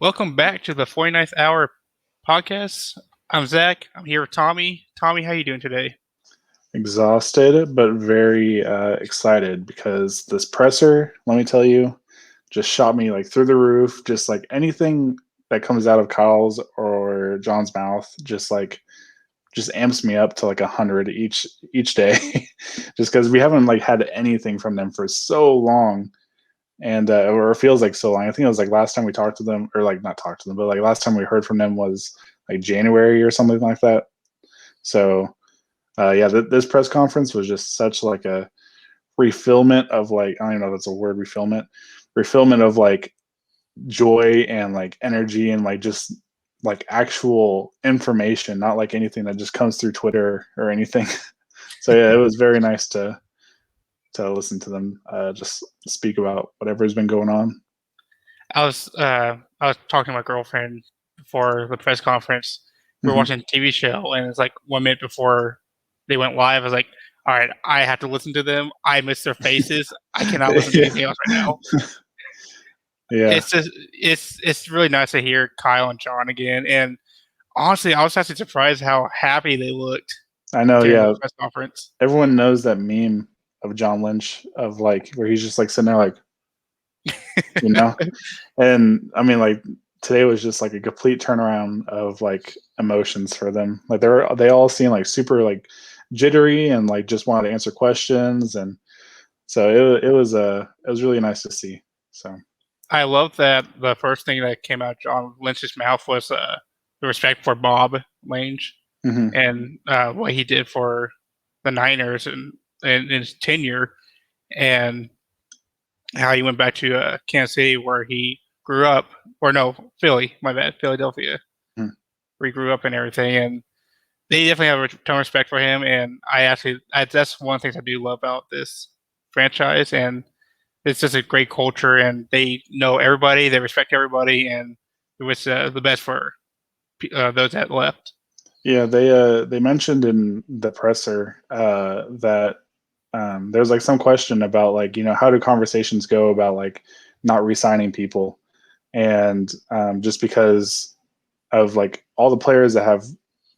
Welcome back to the 49th Hour podcast. I'm Zach. I'm here with Tommy. Tommy, how you doing today? Exhausted, but very excited because this presser, let me tell you, just shot me like through the roof. Just like anything that comes out of Kyle's or John's mouth, just amps me up to like 100 each day, just because we haven't like had anything from them for so long, and or it feels like so long. I think it was like last time we talked to them, or like not talked to them, but like last time we heard from them was like January or something like that. So yeah, this press conference was just such like a refillment of like I don't even know if that's a word, refillment of like joy and like energy and like just like actual information, not like anything that just comes through Twitter or anything. So yeah, it was very nice to listen to them just speak about whatever's been going on. I was talking to my girlfriend before the press conference. We were Hmm. watching a TV show, and it's like 1 minute before they went live. I was like, "All right, I have to listen to them. I miss their faces. I cannot listen to Yeah, anything else right now." yeah, It's really nice to hear Kyle and John again. And honestly, I was actually surprised how happy they looked I know. during the Yeah, press conference. everyone knows that meme of John Lynch of like where he's just like sitting there like you know and I mean, like today was just like a complete turnaround of like emotions for them. Like they all seem like super like jittery and like just wanted to answer questions, and so it was really nice to see. So I love that the first thing that came out of John Lynch's mouth was the respect for Bob Lynch mhm. and what he did for the Niners and his tenure, and how he went back to Kansas City where he grew up, or no, Philly, my bad, Philadelphia, Mhm. where he grew up and everything. And they definitely have a ton of respect for him. And that's one of the things I do love about this franchise. And it's just a great culture, and they know everybody, they respect everybody, and it was the best for those that left. Yeah, they mentioned in the presser that there's like some question about like how do conversations go about like not re-signing people, and just because of like all the players that have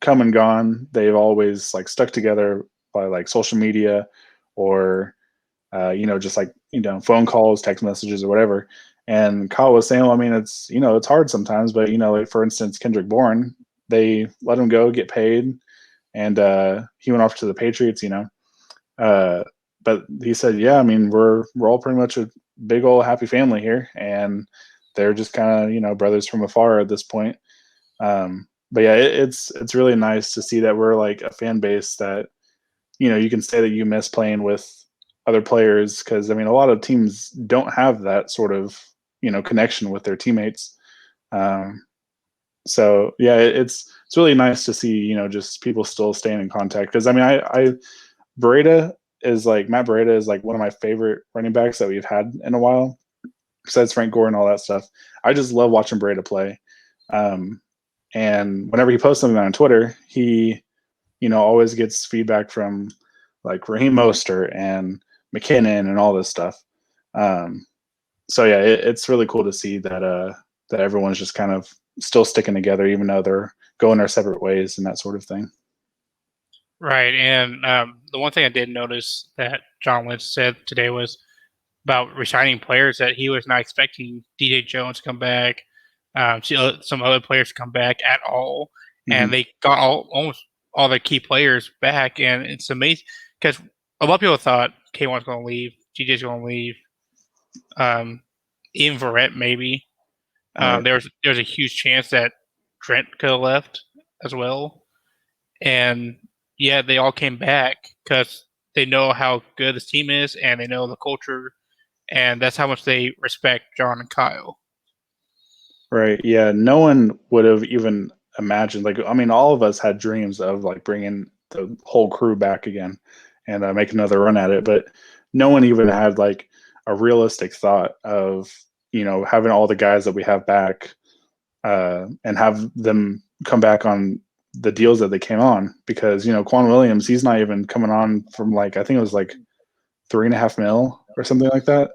come and gone, they've always like stuck together by like social media or just like phone calls, text messages, or whatever. And Kyle was saying, well, I mean, it's hard sometimes, but like for instance, Kendrick Bourne, they let him go, get paid, and he went off to the Patriots. Uh, but he said, yeah, I mean, we're all pretty much a big old happy family here, and they're just kind of brothers from afar at this point. But yeah, it's really nice to see that we're like a fan base that you can say that you miss playing with other players, because I mean a lot of teams don't have that sort of connection with their teammates. Um, so yeah, it's really nice to see just people still staying in contact, because I mean I Beretta is like Matt Beretta is like one of my favorite running backs that we've had in a while, besides Frank Gore and all that stuff. I just love watching Beretta play. Um, and whenever he posts something on Twitter, he always gets feedback from like Raheem Mostert and McKinnon and all this stuff. Um, so yeah, it's really cool to see that everyone's just kind of still sticking together, even though they're going their separate ways and that sort of thing. Right. And the one thing I did notice that John Lynch said today was about resigning players that he was not expecting DJ Jones to come back, some other players to come back at all, and Mm-hmm. they got almost all the key players back, and it's amazing because a lot of people thought K1's going to leave, DJ's going to leave, um, even Verrett maybe. Right. There's a huge chance that Trent could have left as well, and yeah, they all came back because they know how good this team is, and they know the culture, and that's how much they respect John and Kyle. Right. Yeah. No one would have even imagined. Like, I mean, all of us had dreams of like bringing the whole crew back again and make another run at it, but no one even had like a realistic thought of having all the guys that we have back and have them come back on the deals that they came on, because Quan Williams, he's not even coming on from like I think it was like 3.5 mil or something like that.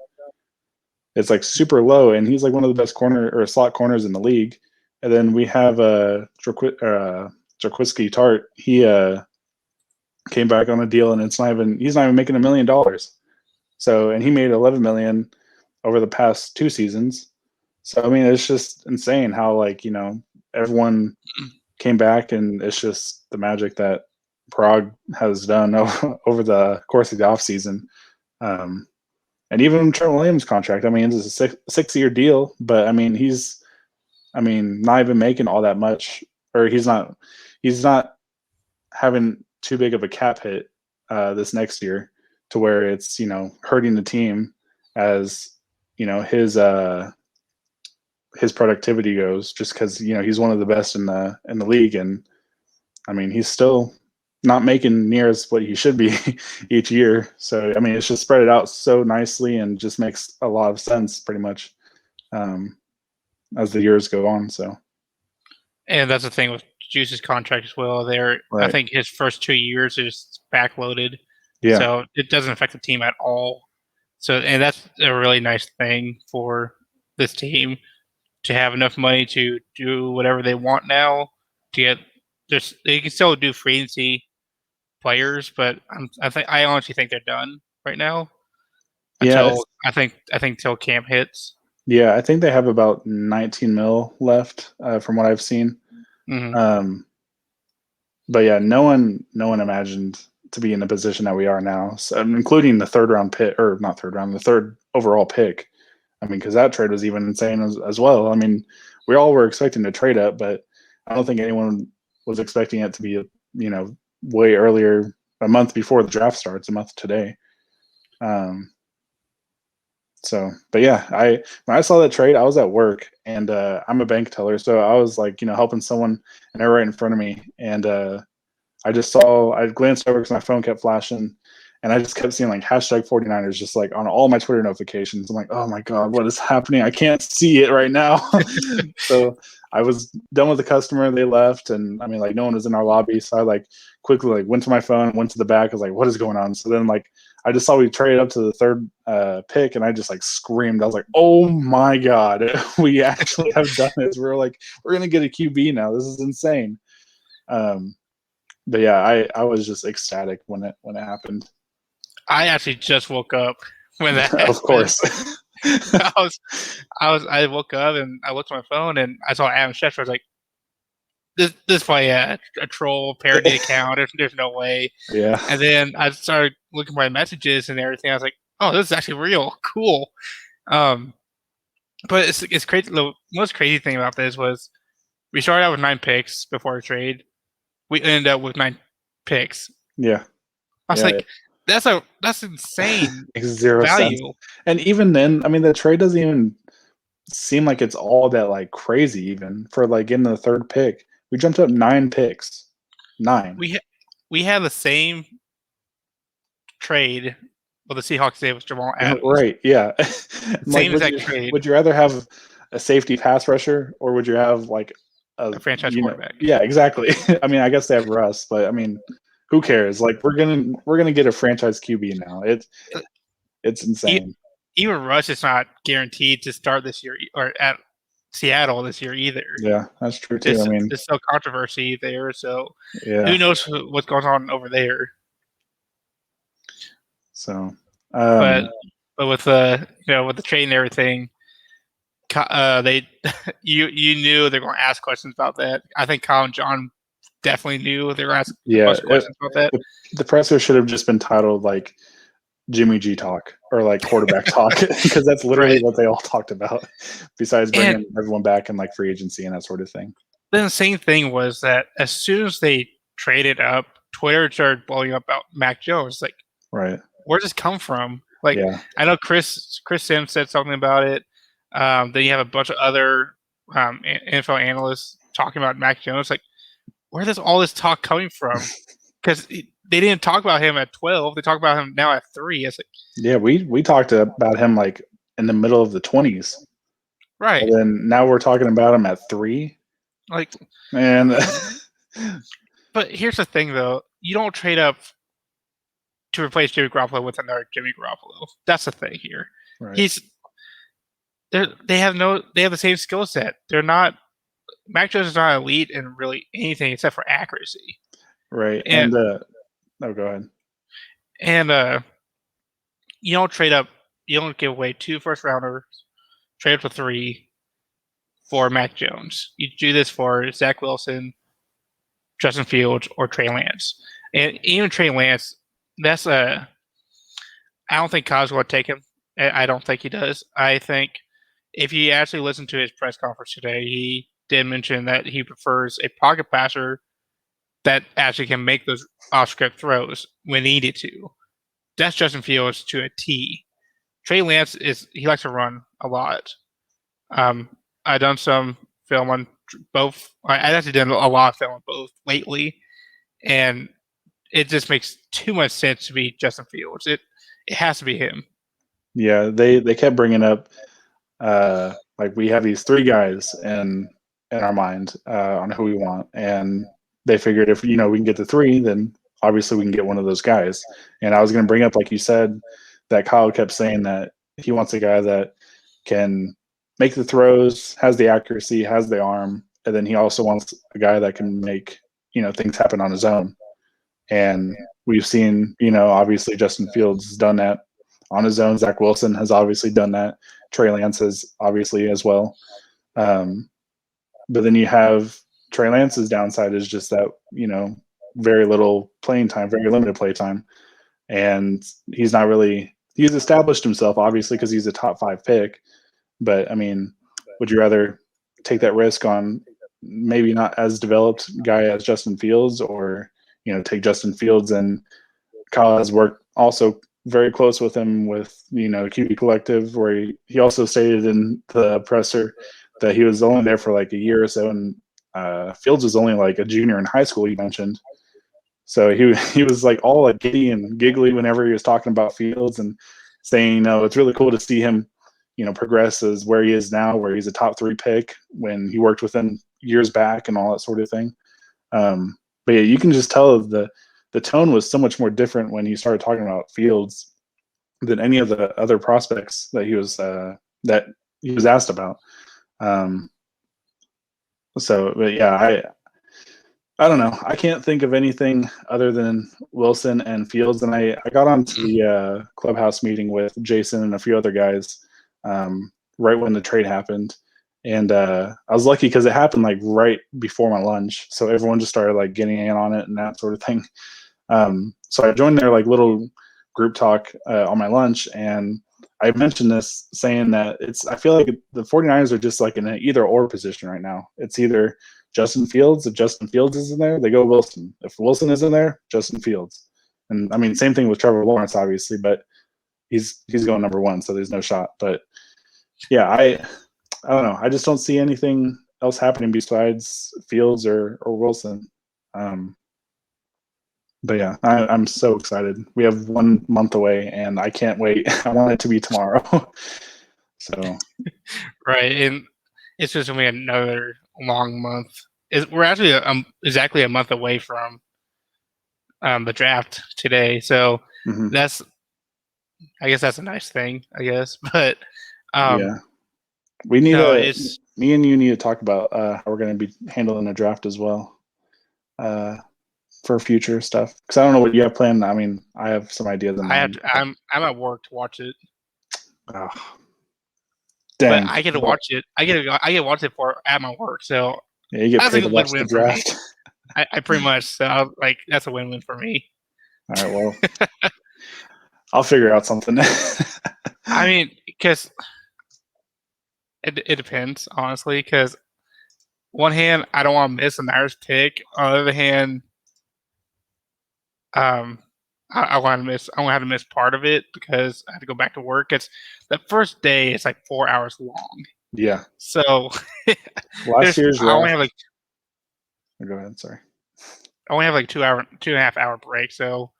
It's like super low, and he's like one of the best corner or slot corners in the league. And then we have Jarquiski Tart. He came back on a deal, and he's not even making $1 million. So, and he made 11 million over the past 2 seasons. So, I mean, it's just insane how, like, everyone came back, and it's just the magic that Prague has done over the course of the offseason. And even Trent Williams' contract, I mean, it's a 6-year deal, but I mean, not even making all that much, or he's not having too big of a cap hit this next year to where it's hurting the team as his productivity goes, just because he's one of the best in the league. And I mean, he's still not making near as what he should be each year. So I mean, it's just spread it out so nicely and just makes a lot of sense pretty much as the years go on. So, And that's the thing with Juice's contract as well. I right. think his first 2 years is backloaded, Yeah. so it doesn't affect the team at all. So, and that's a really nice thing for this team to have enough money to do whatever they want now. To get they can still do free agency players, but I honestly think they're done right now Yeah. until I think till camp hits. Yeah. I think they have about 19 mil left from what I've seen. Mm-hmm. But yeah, no one imagined to be in the position that we are now, so, including the third round pick, or not third round, the third overall pick. I mean, because that trade was even insane as well. I mean, we all were expecting to trade up, but I don't think anyone was expecting it to be, way earlier, a month before the draft starts, a month today. So, but yeah, when I saw that trade, I was at work, and I'm a bank teller, so I was like, helping someone, and they're right in front of me, and I glanced over because my phone kept flashing, and I just kept seeing like hashtag 49ers just like on all my Twitter notifications. I'm like, oh my God, what is happening? I can't see it right now. So I was done with the customer. They left, and I mean, like, no one was in our lobby. So I like quickly like went to my phone, went to the back. I was like, what is going on? So then like I just saw we traded up to the third pick, and I just like screamed. I was like, oh my God, we actually have done this. We're going to get a QB now. This is insane. But yeah, I was just ecstatic when it happened. I actually just woke up when that Of happened. course. I woke up and I looked at my phone and I saw Adam Schefter. I was like, this probably a troll parody account. There's no way. Yeah. And then I started looking at my messages and everything. I was like, oh, this is actually real. Cool. But it's crazy. The most crazy thing about this was we started out with 9 picks before the trade. We ended up with 9 picks. Yeah. I was Yeah. like, that's insane Makes zero sense. value. And even then, I mean, the trade doesn't even seem like it's all that like crazy. Even for like in the third pick, we jumped up 9 picks. 9. We had the same trade. Well, the Seahawks did with Jamal Adams. Right. Yeah. Like, Same exact trade. would you rather have a safety pass rusher, or would you have like A franchise quarterback. Yeah, exactly. I mean, I guess they have Russ, but I mean, who cares? Like, we're gonna get a franchise QB now. It's insane. Even Russ is not guaranteed to start this year or at Seattle this year either. Yeah, that's true too. I mean, There's still controversy there, so yeah. who knows what's going on over there? So, But with with the trade and everything, they you knew they're going to ask questions about that. I think Kyle and John definitely knew they were asking questions about that. The presser should have just been titled like Jimmy G talk or like quarterback talk, because that's literally Right. what they all talked about. Besides bringing everyone back in like free agency and that sort of thing. The insane thing was that as soon as they traded up, Twitter started blowing up about Mac Jones. Like, right? Where does this come from? Like, yeah. I know Chris Sims said something about it. Then you have a bunch of other NFL analysts talking about Mac Jones. Like, where does all this talk coming from? Because they didn't talk about him at 12. They talk about him now at 3. It's like, yeah, we talked about him like in the middle of the 20s. Right. And then now we're talking about him at 3. Like, and but here's the thing, though. You don't trade up to replace Jimmy Garoppolo with another Jimmy Garoppolo. That's the thing here. Right. they have the same skill set. They're not Mac Jones is not elite in really anything except for accuracy. Right. And And oh, go ahead. and you don't trade up. You don't give away 2 first rounders. Trade up to 3 for Mac Jones. You do this for Zach Wilson, Justin Fields, or Trey Lance. And even Trey Lance, that's a. I don't think Kyle's going to take him. I don't think he does. I think if you actually listen to his press conference today, he did mention that he prefers a pocket passer that actually can make those off-script throws when needed to. That's Justin Fields to a T. Trey Lance he likes to run a lot. I've done some film on both. I actually done a lot of film on both lately, and it just makes too much sense to be Justin Fields. It has to be him. Yeah, they kept bringing up like we have these three guys in our mind on who we want, and they figured if we can get the three, then obviously we can get one of those guys. And I was going to bring up, like you said, that Kyle kept saying that he wants a guy that can make the throws, has the accuracy, has the arm, and then he also wants a guy that can make things happen on his own. And we've seen, obviously Justin Fields has done that on his own. Zach Wilson has obviously done that. Trey Lance has obviously as well. But then you have Trey Lance's downside is just that, very little playing time, very limited play time. And he's established himself, obviously, because he's a top 5 pick. But, I mean, would you rather take that risk on maybe not as developed guy as Justin Fields, or, take Justin Fields? And Kyle has worked also very close with him with, QB Collective, where he also stated in the presser that he was only there for like a year or so, and Fields was only like a junior in high school, he mentioned. So he was like all like giddy and giggly whenever he was talking about Fields and saying, it's really cool to see him, progress as where he is now, where he's a top 3 pick when he worked with him years back and all that sort of thing. But yeah, you can just tell the tone was so much more different when he started talking about Fields than any of the other prospects that he was asked about. But yeah, I don't know. I can't think of anything other than Wilson and Fields. And I got onto the clubhouse meeting with Jason and a few other guys right when the trade happened. And I was lucky because it happened like right before my lunch. So everyone just started like getting in on it and that sort of thing. So I joined their like little group talk on my lunch, and I mentioned this saying that I feel like the 49ers are just like in an either or position right now. It's either Justin Fields. If Justin Fields is in there, they go Wilson. If Wilson is in there, Justin Fields. And I mean, same thing with Trevor Lawrence, obviously, but he's going number 1, so there's no shot. But yeah, I don't know. I just don't see anything else happening besides Fields or Wilson. But yeah, I'm so excited. We have 1 month away, and I can't wait. I want it to be tomorrow. So Right, and it's just gonna be another long month. We're actually exactly a month away from the draft today, so that's I guess that's a nice thing, I guess. But yeah, we need no, me and you need to talk about how we're going to be handling the draft as well for future stuff. Because I don't know what you have planned. I mean, I have some ideas in mind. I'm at work to watch it. Oh, But dang! I get to watch it. I get to watch it at my work. So Yeah, you get that's paid a to good watch the win-win for me. draft. I pretty much like that's a win-win for me. All right, well, I'll figure out something. I mean, because it depends, honestly. Because one hand, I don't want to miss a Niners pick. On the other hand, I want to miss. I want to have to miss part of it because I have to go back to work. It's the first day. It's like 4 hours long. Yeah. So Last year's I only draft. have like Go ahead. Sorry. I only have like 2.5 hour break. So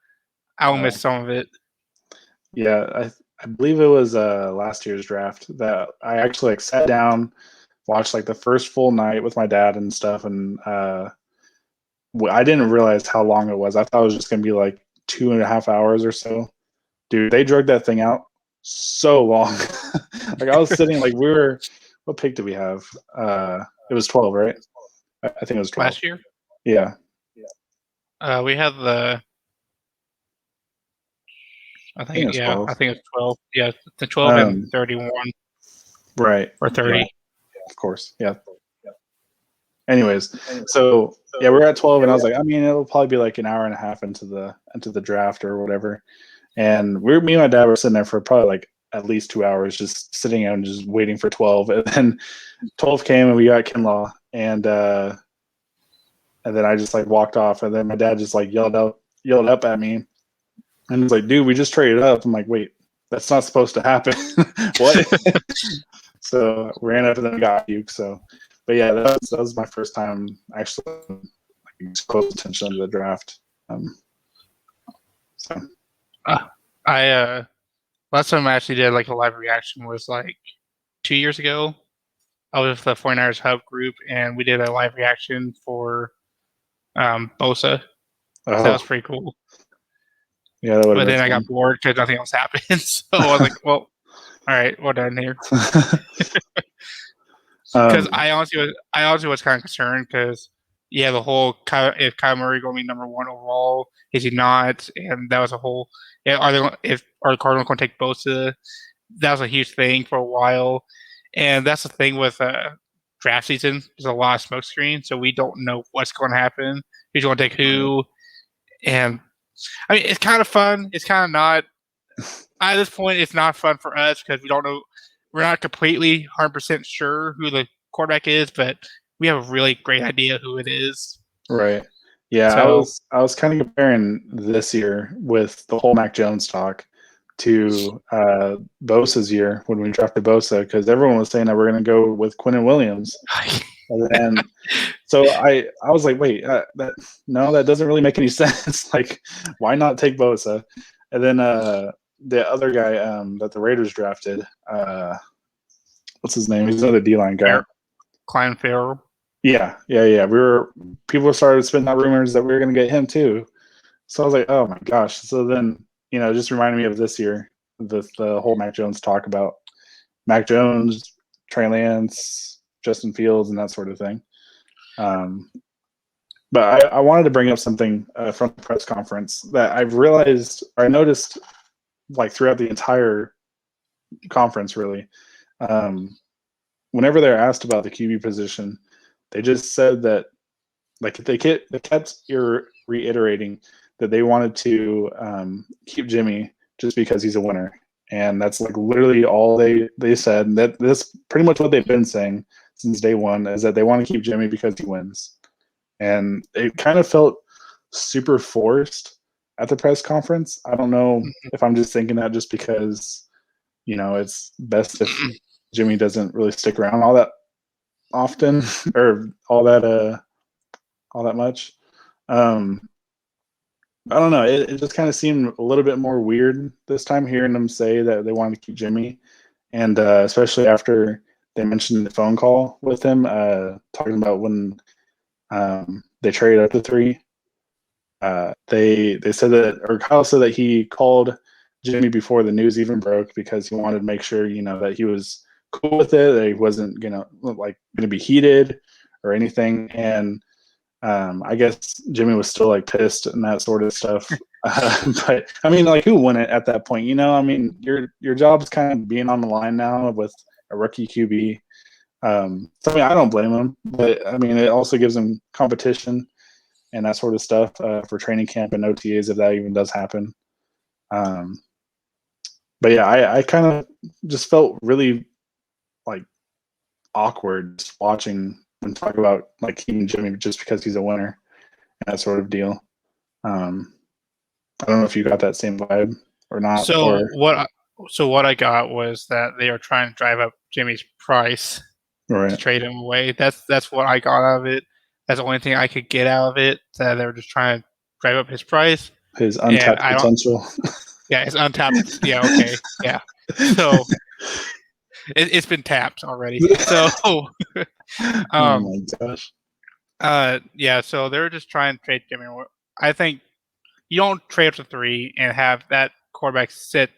I will miss some of it. Yeah, I believe it was last year's draft that I actually like sat down, watched like the first full night with my dad and stuff, and I didn't realize how long it was. I thought it was just gonna be like 2.5 hours or so. Dude, they drug that thing out so long. Like I was sitting, like we were. What pick did we have? It was 12, right? I think it was 12. Last year, Yeah. we had the. I think it was 12. I think it's 12. Yeah, the 12 and Um, 31 right. or 30. Yeah, of course. Yeah. Anyways, so yeah, we're at 12, and I was like, I mean, it'll probably be like an hour and a half into the draft or whatever. And me and my dad were sitting there for probably like at least 2 hours, just sitting out and just waiting for 12. And then 12 came, and we got Kinlaw, and then I just like walked off, and then my dad just like yelled up at me, and he's like, "Dude, we just traded up." I'm like, "Wait, that's not supposed to happen." What? So we ran up and then got Duke. So, but yeah, that was my first time actually like, close attention to the draft. So I last time I actually did like a live reaction was like 2 years ago. I was with the 49ers Hub group, and we did a live reaction for Bosa. So that was pretty cool. Yeah, that would have But been then I fun. got bored because nothing else happened. So I was like, well, all right, we're done here. Because I honestly was kind of concerned because the whole if Kyle Murray going to be number one overall, is he not? And that was a whole are the Cardinals going to take Bosa? That was a huge thing for a while, and that's the thing with draft season. There's a lot of smoke screen, so we don't know what's going to happen. Who's going to take who? And I mean, it's kind of fun. It's kind of not. At this point, it's not fun for us because we don't know. We're not completely 100% sure who the quarterback is, but we have a really great idea who it is. Right. Yeah, So I was kind of comparing this year with the whole Mac Jones talk to Bosa's year when we drafted Bosa, because everyone was saying that we're going to go with Quinnen Williams, and then so I was like, wait, that doesn't really make any sense. Like, why not take Bosa? And then the other guy that the Raiders drafted, what's his name? He's another D-line guy. Klein Farrell. Yeah. People started spitting out rumors that we were going to get him too. So I was like, oh my gosh. So then, it just reminded me of this year, the whole Mac Jones talk about Mac Jones, Trey Lance, Justin Fields, and that sort of thing. But I wanted to bring up something from the press conference that I noticed like throughout the entire conference, really. Whenever they're asked about the QB position, they just said that like they kept reiterating that they wanted to keep Jimmy just because he's a winner, and that's like literally all they said. And that's pretty much what they've been saying since day one, is that they want to keep Jimmy because he wins. And it kind of felt super forced at the press conference. I don't know if I'm just thinking that just because it's best if Jimmy doesn't really stick around all that often or all that much. I don't know. It just kind of seemed a little bit more weird this time, hearing them say that they wanted to keep Jimmy, and especially after they mentioned the phone call with him, talking about when they traded up to 3. They said that, or Kyle said that he called Jimmy before the news even broke because he wanted to make sure that he was cool with it, that he wasn't gonna be heated or anything. And I guess Jimmy was still like pissed and that sort of stuff. But I mean, like, who wouldn't at that point? I mean, your job's kind of being on the line now with a rookie QB. So I mean, I don't blame him, but I mean, it also gives him competition and that sort of stuff for training camp and OTAs if that even does happen. But yeah, I kind of just felt really like awkward just watching and talk about like keeping Jimmy just because he's a winner and that sort of deal. I don't know if you got that same vibe or not. So what I got was that they are trying to drive up Jimmy's price to trade him away. That's what I got out of it. That's the only thing I could get out of it. That they were just trying to drive up his price. His untapped potential. Yeah, it's untapped. Yeah, okay. Yeah. So it's been tapped already. So oh my gosh. Yeah, so they're just trying to trade Jimmy. I think you don't trade up to 3 and have that quarterback sit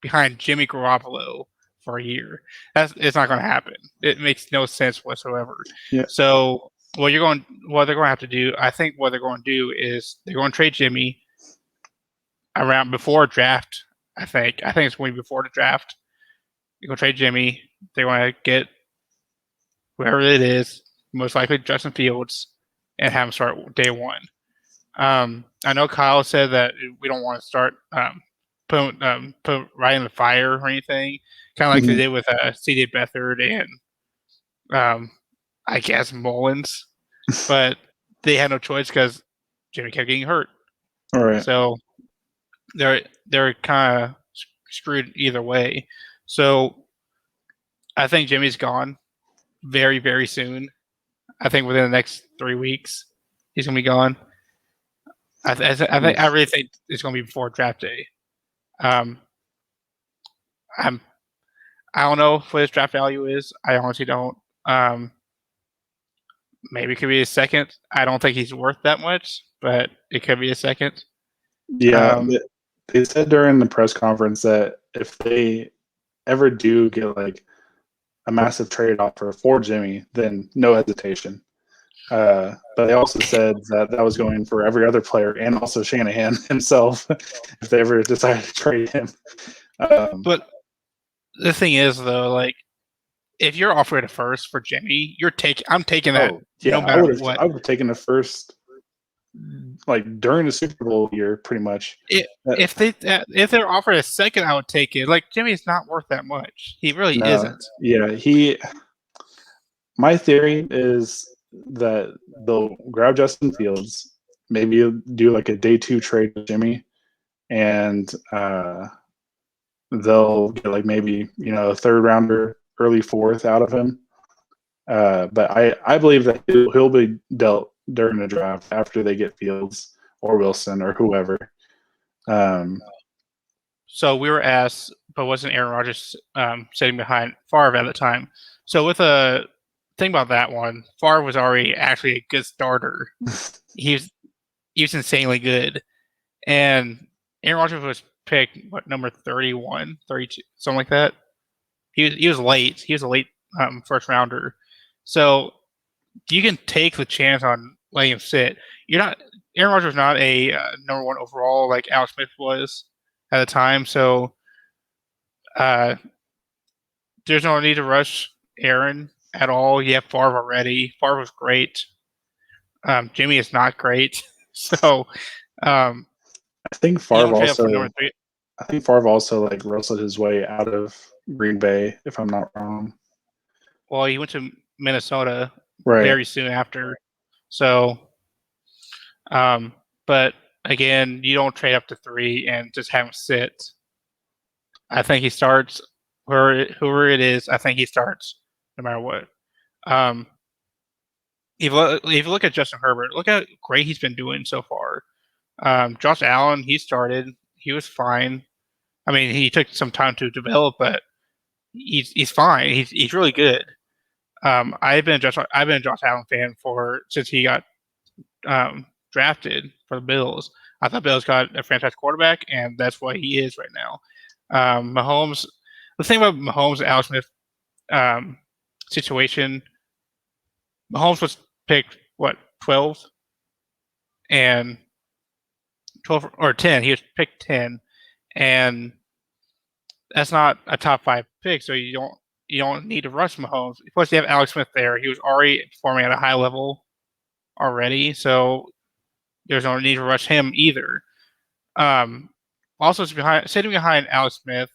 behind Jimmy Garoppolo for a year. It's not going to happen. It makes no sense whatsoever. Yeah. So what they're going to have to do, I think, what they're going to do is they're going to trade Jimmy around before draft. I think it's going to be before the draft. They're going to trade Jimmy. They want to get whoever it is, most likely Justin Fields, and have him start day one. I know Kyle said that we don't want to start put right in the fire or anything, kind of like they did with C.J. Beathard and I guess Mullins, but they had no choice because Jimmy kept getting hurt. All right. So they're kind of screwed either way. So I think Jimmy's gone very, very soon. I think within the next 3 weeks, he's gonna be gone. I really think it's gonna be before draft day. I don't know what his draft value is. I honestly don't. Maybe it could be a second. I don't think he's worth that much, but it could be a second. Yeah, they said during the press conference that if they ever do get like a massive trade offer for Jimmy, then no hesitation. But they also said that was going for every other player and also Shanahan himself if they ever decided to trade him. But the thing is, though, like if you're offered a first for Jimmy, I'm taking that. Yeah, no matter what. I would have taken the first, like during the Super Bowl year, pretty much. If they're offered a second, I would take it. Like Jimmy's not worth that much. He really isn't. Yeah, my theory is that they'll grab Justin Fields, maybe do like a day 2 trade with Jimmy, and they'll get like maybe a third rounder, early fourth out of him. But I believe that he'll be dealt during the draft after they get Fields or Wilson or whoever. So we were asked, but wasn't Aaron Rodgers sitting behind Favre at the time? So with a thing about that one, Favre was already actually a good starter. he was insanely good, and Aaron Rodgers was picked number 31, 32, something like that. He was late. He was a late first rounder. So you can take the chance on letting him sit. Aaron Rodgers was not a number 1 overall like Alex Smith was at the time. So there's no need to rush Aaron at all. You have Favre already. Favre was great. Jimmy is not great. So I think Favre also like wrestled his way out of Green Bay, if I'm not wrong. Well, he went to Minnesota right. very soon after. So, but again, you don't trade up to 3 and just have him sit. I think he starts whoever it is. I think he starts no matter what. If you look at Justin Herbert, look how great he's been doing so far. Josh Allen, he started. He was fine. I mean, he took some time to develop, but he's fine. He's really good. I've been a Josh Allen fan since he got drafted for the Bills. I thought Bills got a franchise quarterback, and that's what he is right now. Mahomes. The thing about Mahomes and Alex Smith situation, Mahomes was picked 12 and 12 or 10. He was picked 10, and that's not a top 5 pick. So you don't need to rush Mahomes. Plus, you have Alex Smith there. He was already performing at a high level already, so there's no need to rush him either. Also, sitting behind Alex Smith,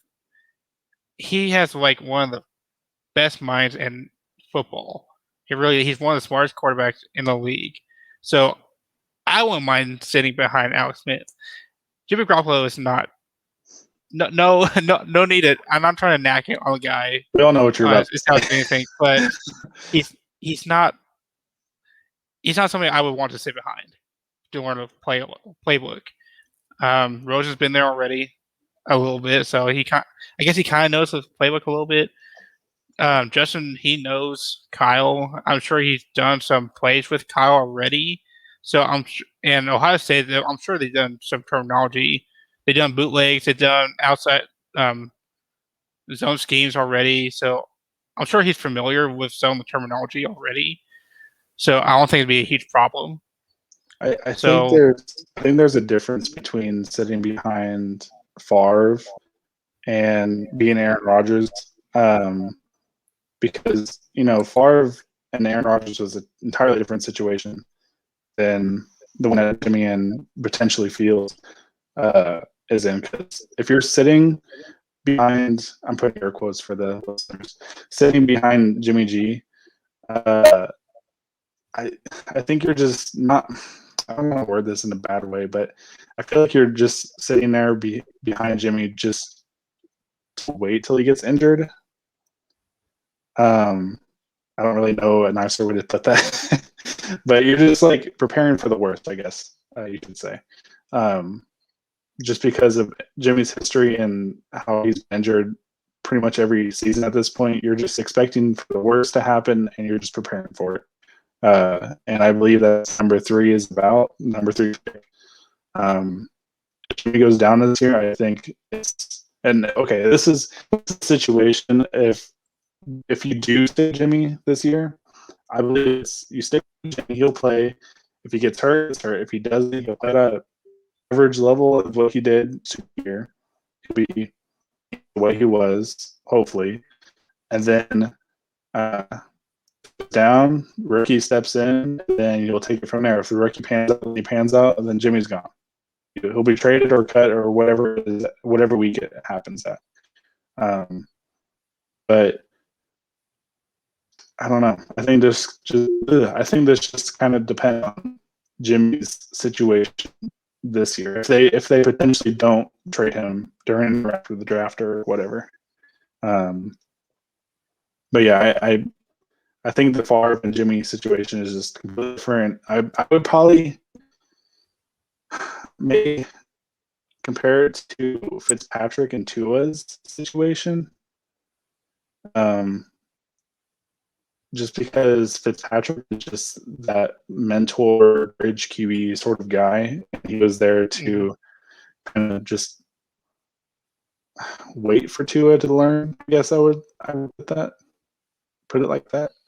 he has like one of the best minds in football. He's one of the smartest quarterbacks in the league. So I wouldn't mind sitting behind Alex Smith. Jimmy Garoppolo is not. No need to. I'm not trying to knack it on the guy. We all know what you're about. It's not anything, but he's not. He's not somebody I would want to sit behind to learn a playbook. Rose's been there already a little bit, so I guess he kind of knows the playbook a little bit. Justin, he knows Kyle. I'm sure he's done some plays with Kyle already. So and Ohio State, I'm sure they've done some terminology. They've done bootlegs. They've done outside zone schemes already, so I'm sure he's familiar with some of the terminology already. So I don't think it'd be a huge problem. I think So there's a difference between sitting behind Favre and being Aaron Rodgers, because Favre and Aaron Rodgers was an entirely different situation than the one that Jimmy and potentially Fields is in. Because if you're sitting behind, I'm putting air quotes for the listeners, sitting behind Jimmy G, uh, I think you're just not. I don't want to word this in a bad way, but I feel like you're just sitting there behind Jimmy just to wait till he gets injured. I don't really know a nicer way to put that, but you're just like preparing for the worst, I guess you could say. Just because of Jimmy's history and how he's been injured pretty much every season at this point, you're just expecting for the worst to happen, and you're just preparing for it. And I believe that number 3 is about number 3 pick. If Jimmy goes down this year, I think it's and okay. This is a situation if you do stay Jimmy this year, I believe it's you stick with Jimmy, he'll play. If he gets hurt, it's hurt. If he doesn't, he'll play at an average level of what he did here. He'll be what he was, hopefully. And then down, rookie steps in, and then you'll take it from there. If the rookie pans out, then Jimmy's gone. He'll be traded or cut or whatever week it happens at. But I don't know. I think this just kind of depends on Jimmy's situation this year. If they potentially don't trade him during or after the draft or whatever. But yeah, I think the Favre and Jimmy situation is just completely different. I would probably maybe compare it to Fitzpatrick and Tua's situation. Just because Fitzpatrick is just that mentor, bridge QB sort of guy. He was there to kind of just wait for Tua to learn. I guess I would put it like that.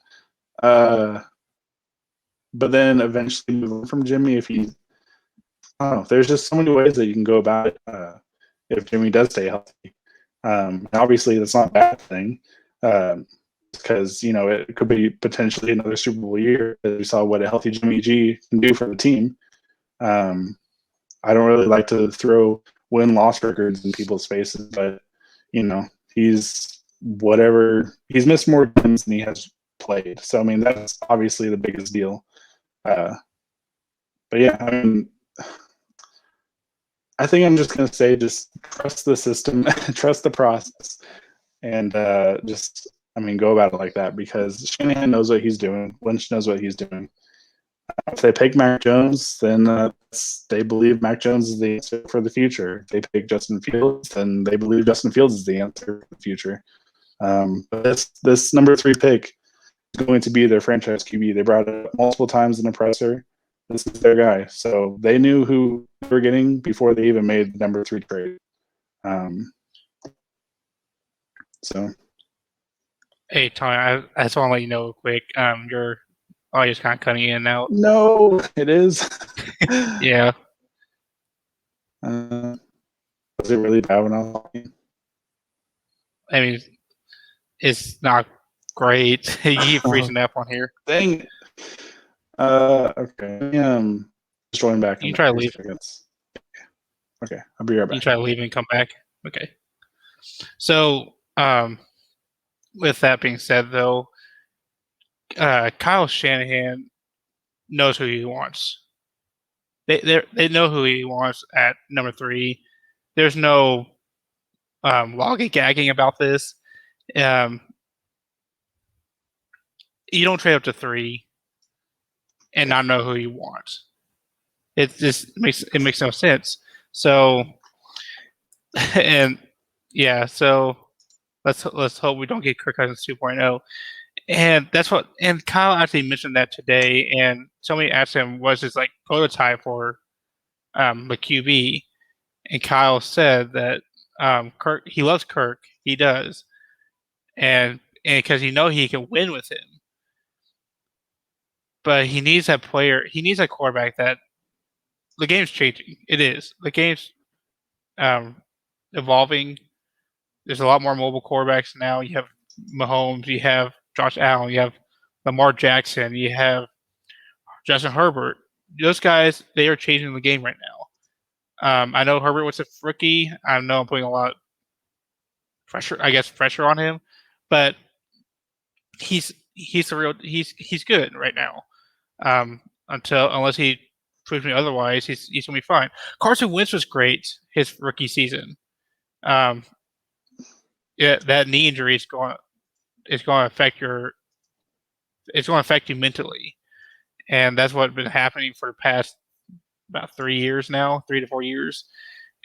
But then eventually move on from Jimmy if he. I don't know. There's just so many ways that you can go about it. If Jimmy does stay healthy, obviously that's not a bad thing. Because it could be potentially another Super Bowl year. We saw what a healthy Jimmy G can do for the team. I don't really like to throw win-loss records in people's faces, but he's missed more games than he has played. So I mean that's obviously the biggest deal. But yeah, I mean, I think I'm just gonna say just trust the system, trust the process, and just. I mean, go about it like that because Shanahan knows what he's doing. Lynch knows what he's doing. If they pick Mac Jones, then they believe Mac Jones is the answer for the future. If they pick Justin Fields, then they believe Justin Fields is the answer for the future. But this number 3 pick is going to be their franchise QB. They brought it up multiple times in the presser. This is their guy. So they knew who they were getting before they even made the number 3 trade. So. Hey, Tony, I just want to let you know real quick. Your audio's kind of cutting in and out. No, it is. Yeah. Was it really bad when I was talking? I mean, it's not great. You keep freezing up on here. Dang it. Okay. Just join back You in can try to 30 leave. seconds. Okay, I'll be right back. You can try to leave and come back. Okay. So, with that being said, though, Kyle Shanahan knows who he wants. They know who he wants at number 3. There's no lollygagging about this. You don't trade up to 3 and not know who you want. It just makes no sense. So, and yeah, so let's hope we don't get Kirk Cousins 2.0. And that's what. And Kyle actually mentioned that today, and somebody asked him, "Was his like prototype for the QB?" And Kyle said that Kirk, he loves Kirk, he does, and because he can win with him, but he needs that player. He needs that quarterback that the game's changing. It is the game's um, evolving. There's a lot more mobile quarterbacks now. You have Mahomes, you have Josh Allen, you have Lamar Jackson, you have Justin Herbert. Those guys, they are changing the game right now. I know Herbert was a rookie. I know I'm putting a lot of pressure on him, but he's good right now. Unless he proves me otherwise, he's gonna be fine. Carson Wentz was great his rookie season. Um, yeah, that knee injury is going to affect you mentally, and that's what's been happening for the past about 3 years now, 3 to 4 years.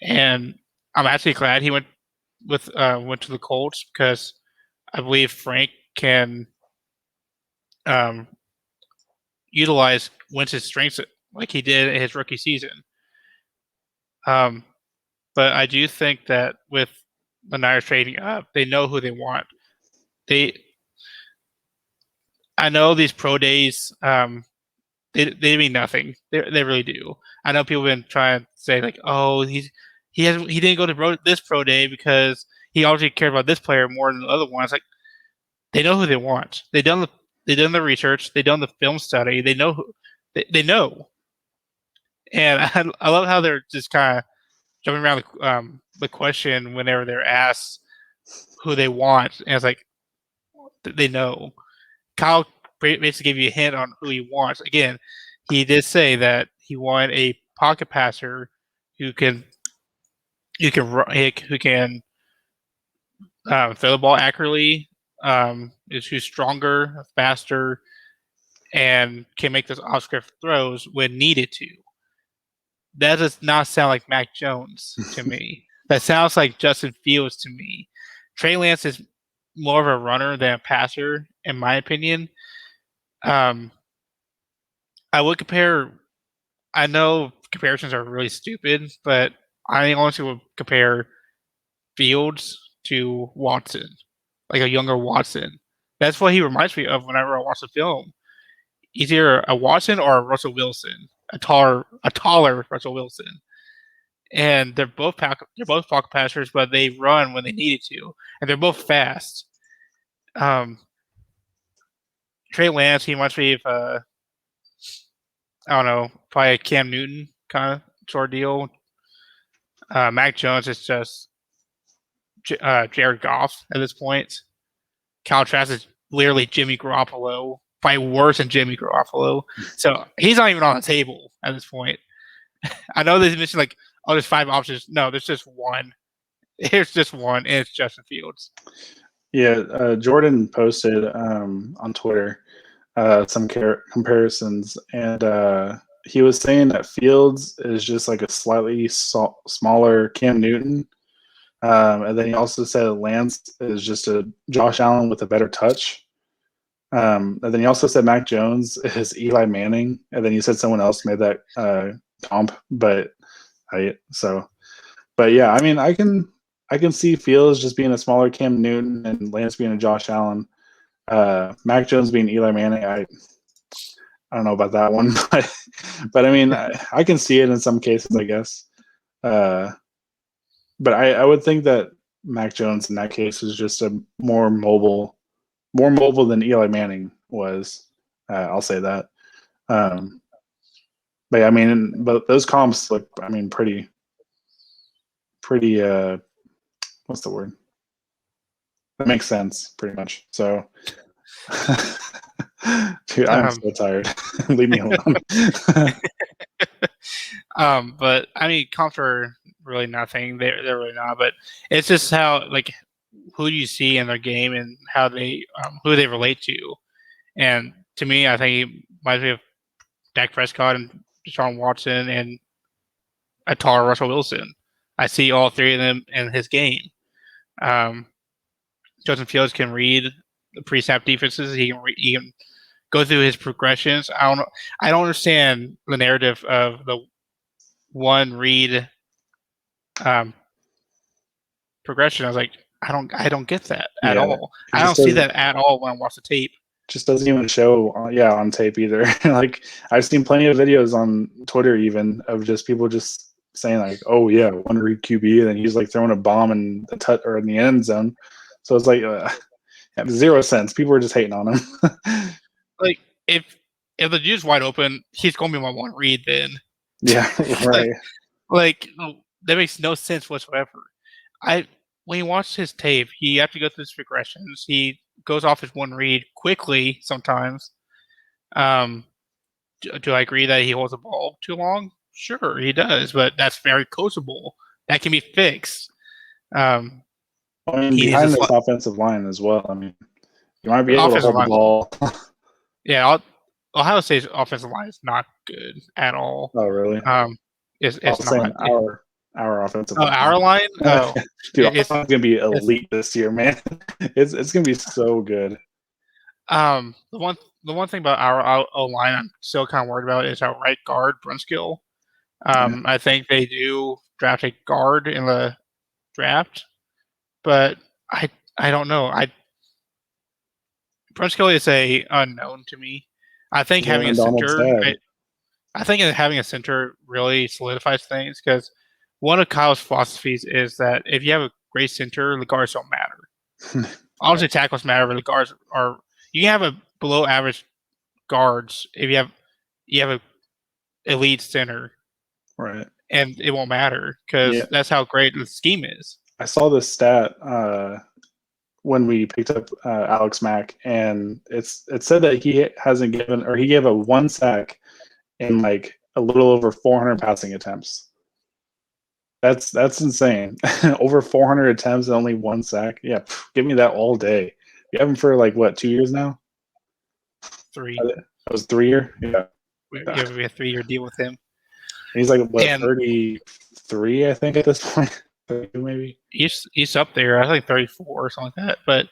And I'm actually glad he went to the Colts because I believe Frank can um, utilize Wentz's strengths like he did in his rookie season. But I do think that with the Niners trading up, they know who they want. They, I know these pro days, they mean nothing. They really do. I know people have been trying to say like, oh, he didn't go to this pro day because he obviously cared about this player more than the other ones. Like they know who they want. They done the research. They done the film study. They know they know. And I love how they're just kind of jumping around the question whenever they're asked who they want, and it's like they know. Kyle basically gave you a hint on who he wants. Again, he did say that he wanted a pocket passer who can who can throw the ball accurately, who's stronger, faster, and can make those off-script throws when needed to. That does not sound like Mac Jones to me. That sounds like Justin Fields to me. Trey Lance is more of a runner than a passer, in my opinion. Um, I would compare. I know comparisons are really stupid, but I honestly would compare Fields to Watson, like a younger Watson. That's what he reminds me of whenever I watch the film. He's either a Watson or a Russell Wilson, a taller Russell Wilson. And they're both pocket passers, but they run when they needed to, and they're both fast. Um, Trey Lance, he reminds me of I don't know, probably a Cam Newton kind of sort of deal. Mac Jones is just Jared Goff at this point. Kyle Trask is literally Jimmy Garoppolo, probably worse than Jimmy Garoppolo. So he's not even on the table at this point. I know they mentioned like, oh, there's 5 options. No, there's just one. There's just one, and it's Justin Fields. Yeah, Jordan posted on Twitter some comparisons, and he was saying that Fields is just like a slightly smaller Cam Newton, and then he also said Lance is just a Josh Allen with a better touch. And then he also said Mac Jones is Eli Manning, and then you said someone else made that comp, but yeah, I mean, I can see Fields just being a smaller Cam Newton and Lance being a Josh Allen. Mac Jones being Eli Manning, I don't know about that one, but I mean, I can see it in some cases, I guess. But I would think that Mac Jones in that case is just a more mobile than Eli Manning was. I'll say that. But yeah, I mean, but those comps look, I mean, pretty. What's the word? That makes sense, pretty much. So, dude, I'm so tired. Leave me alone. But I mean, comps are really nothing. They're really not. But it's just how like who do you see in their game and how they who they relate to. And to me, I think he reminds me of Dak Prescott and Deshaun Watson and a taller Russell Wilson. I see all three of them in his game. Um, Justin Fields can read the pre-snap defenses. He can go through his progressions. I don't understand the narrative of the one read progression. I was like, I don't get that at Yeah, all. it I don't just see doesn't that at all when I watch the tape. just doesn't even show on tape either. Like I've seen plenty of videos on Twitter even of just people just saying like, oh yeah, one read QB, and then he's like throwing a bomb in the or in the end zone. So it's like 0 cents. People are just hating on him. Like if the dude's wide open, he's gonna be my one read then. Yeah, right. Like that makes no sense whatsoever. I When you watch his tape, he have to go through his regressions. He goes off his one read quickly sometimes. Um, do I agree that he holds the ball too long? Sure, he does, but that's very coachable. That can be fixed. Um, I mean, he is a behind this offensive line as well. I mean, you might be able to offensive hold the line. ball. Yeah, Ohio State's offensive line is not good at all. Oh, really? I It's was saying not. our offensive Oh, line. our line. Oh, Dude, our it's line's gonna be it's elite this year, man. It's gonna be so good. the one thing about our O line I'm still kind of worried about is our right guard Brunskill. Yeah. I think they do draft a guard in the draft, but I don't know. Brunskill is a unknown to me. I think having a Aaron Donald's center, dad. I think having a center really solidifies things because one of Kyle's philosophies is that if you have a great center, the guards don't matter. Obviously, tackles matter, but the guards are. You can have a below average guards if you have a elite center, Right. and it won't matter because Yeah. that's how great the scheme is. I saw this stat when we picked up Alex Mack, and it said that he hasn't given or he gave a one sack in like a little over 400 passing attempts. That's insane. Over 400 attempts and only one sack. Yeah, give me that all day. You have him for like what 2 years now? 3. That was 3 year. Yeah, We have a 3-year deal with him, he's like what and 33, I think, at this point. 32 maybe. he's up there. I think 34 or something like that. But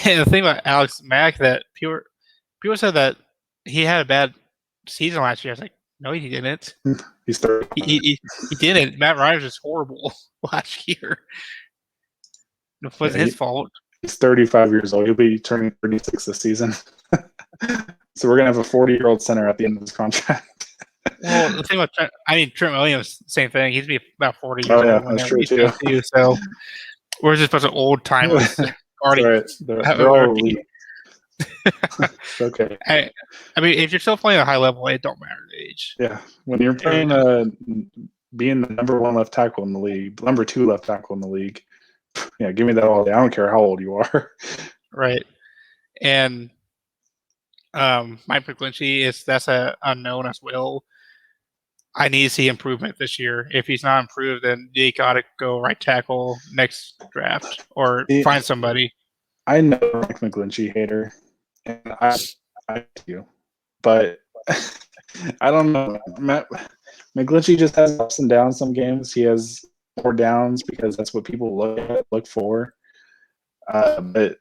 and the thing about Alex Mack that people said that he had a bad season last year. I was like, no, he didn't. He's 30. He didn't. Matt Ryan was just horrible last year. It Yeah, wasn't his fault. he's 35 years old. He'll be turning 36 this season. So we're gonna have a 40-year-old center at the end of this contract. Well, the thing about Trent Williams, same thing. He's be about 40 years Oh yeah, old that's whenever true he's too. done too. So we're just a bunch of old timers All already. right, they're all elite. Okay. I mean, if you're still playing at a high level, it don't matter the age. Yeah, when you're playing, being the number one left tackle in the league, number two left tackle in the league, yeah, give me that all day. I don't care how old you are. Right. And Mike McGlinchey that's a unknown as well. I need to see improvement this year. If he's not improved, then you got to go right tackle next draft or find somebody. I know Mike McGlinchey hater, and I do, but I don't know. McGlinchey just has ups and downs. Some games he has more downs because that's what people look for. But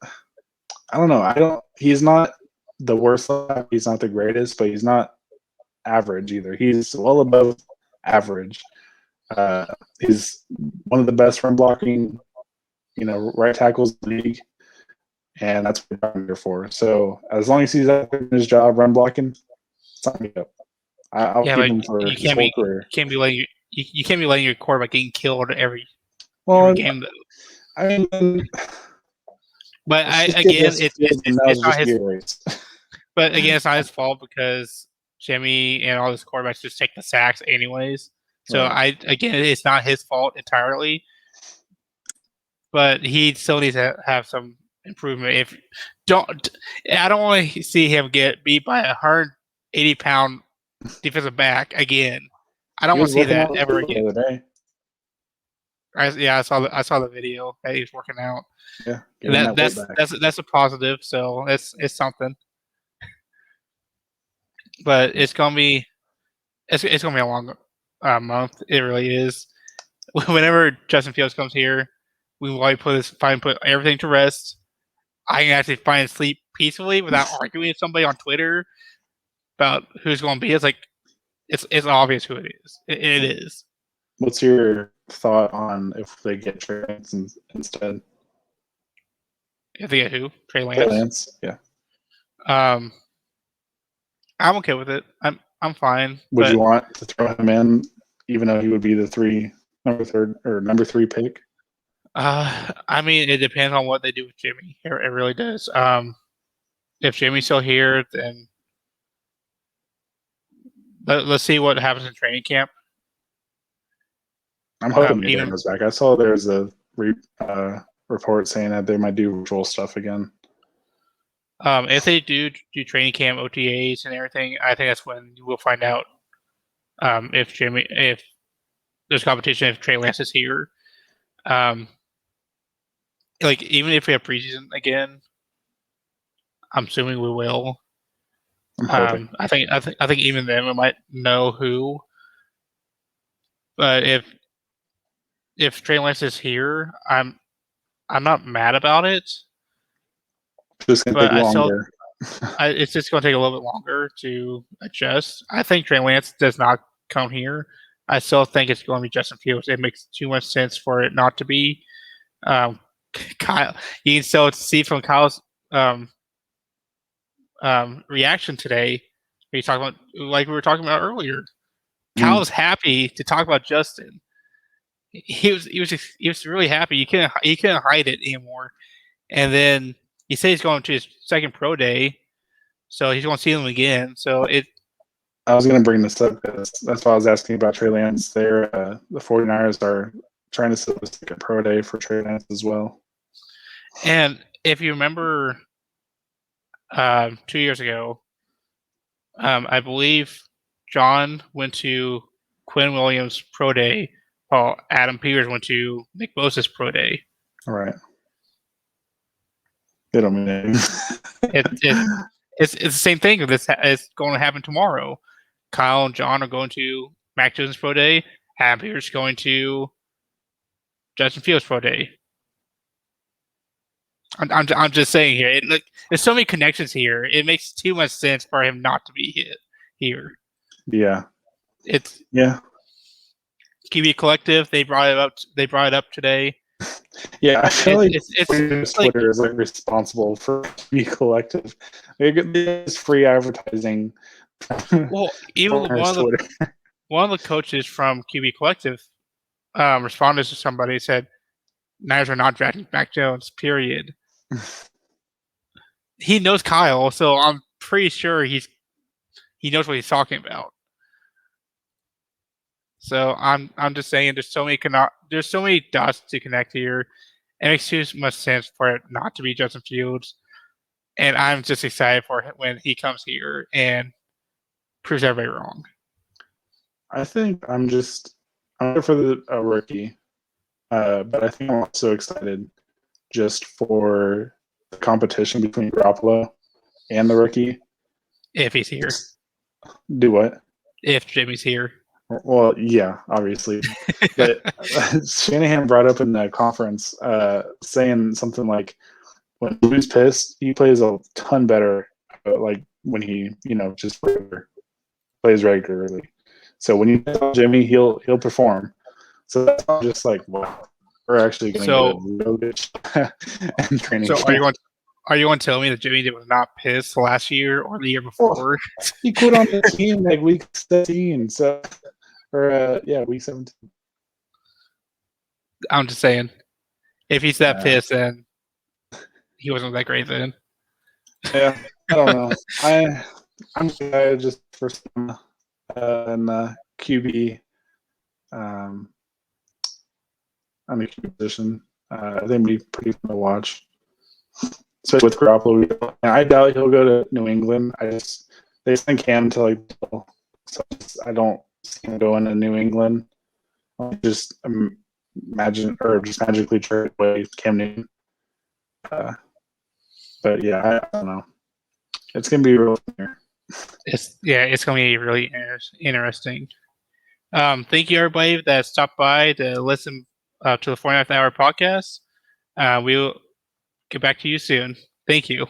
I don't know. He's not the worst. He's not the greatest, but he's not average either. He's well above average. He's one of the best run blocking, right tackles in the league, and that's what I'm here for. So as long as he's doing his job, run blocking, sign me up. I'll keep him for his whole career. You can't be letting your quarterback getting killed every game. I mean, but it's not his. Race. But again, it's not his fault because Jimmy and all his quarterbacks just take the sacks anyways. So right. It's not his fault entirely. But he still needs to have some improvement. I don't want to see him get beat by a 180-pound defensive back again. I don't want to see that ever again. I saw the video that he was working out. Yeah, that's a positive. So it's something. But it's gonna be a long month. It really is. Whenever Justin Fields comes here, we will put everything to rest. I can actually find sleep peacefully without arguing with somebody on Twitter about who's going to be. It's like it's obvious who it is. It is. What's your thought on if they get Trey instead? If they get who? Trey Trey Lance. Lance, yeah. Um, I'm okay with it. I'm fine. Would you But want to throw him in, even though he would be the number three pick? I mean, it depends on what they do with Jimmy. It really does. If Jimmy's still here, then let's see what happens in training camp. I'm hoping Even McDaniel's back. I saw there's a report saying that they might do virtual stuff again. if they do training camp, OTAs, and everything, I think that's when we'll find out if there's competition, if Trey Lance is here. Like even if we have preseason again, I'm assuming we will. I'm hoping. I think even then we might know who. But if Trey Lance is here, I'm not mad about it. It's just gonna But take longer. it's just going to take a little bit longer to adjust. I think Trey Lance does not come here. I still think it's going to be Justin Fields. It makes too much sense for it not to be. Um, Kyle, you can still see from Kyle's reaction today. He's talking about, like we were talking about earlier. Kyle was happy to talk about Justin. He was really happy. You couldn't hide it anymore. And then he said he's going to his second pro day, so he's going to see them again. So I was going to bring this up because that's why I was asking about Trey Lance. The 49ers are trying to set up a second pro day for Trey Lance as well. And if you remember 2 years ago, I believe John went to Quinn Williams' pro day, while Adam Peters went to Nick Bosa's pro day. All right. They don't mean anything. It's the same thing. This is going to happen tomorrow. Kyle and John are going to Mac Jones' pro day. Adam Peters going to Justin Fields' pro day. I'm just saying here. There's so many connections here. It makes too much sense for him not to be here. Yeah. It's yeah. QB Collective. They brought it up today. Yeah, I feel like Twitter is like responsible for QB Collective. It's free advertising. Well, even one of the coaches from QB Collective responded to somebody, said, "Niners are not drafting Mac Jones. Period." He knows Kyle, so I'm pretty sure he knows what he's talking about. So I'm just saying there's so many dots to connect here. It makes too much sense for it not to be Justin Fields, and I'm just excited for it when he comes here and proves everybody wrong. I think I'm here for the rookie, but I think I'm also excited just for the competition between Garoppolo and the rookie. If he's here. Do what? If Jimmy's here. Well, yeah, obviously. But Shanahan brought up in the conference saying something like, when he's pissed, he plays a ton better, like when he, just plays regularly. So when you tell Jimmy, he'll perform. So that's not just like, wow, we're actually going to get a real good and training. So are you going to tell me that Jimmy was not pissed last year or the year before? Well, he quit on the team like week 17, so week 17. I'm just saying, if he's that pissed, then he wasn't that great then. Yeah, I don't know. I'm excited just for some in the QB. On the QB position, I think it'd be pretty fun to watch. Especially with Garoppolo, I doubt he'll go to New England. They sent Cam to so I don't see him going to New England. Just imagine or just magically trade away Cam Newton. But yeah, I don't know. It's gonna be real here. It's gonna be really interesting. Thank you everybody that stopped by to listen to the 49th Hour podcast. We'll get back to you soon. Thank you.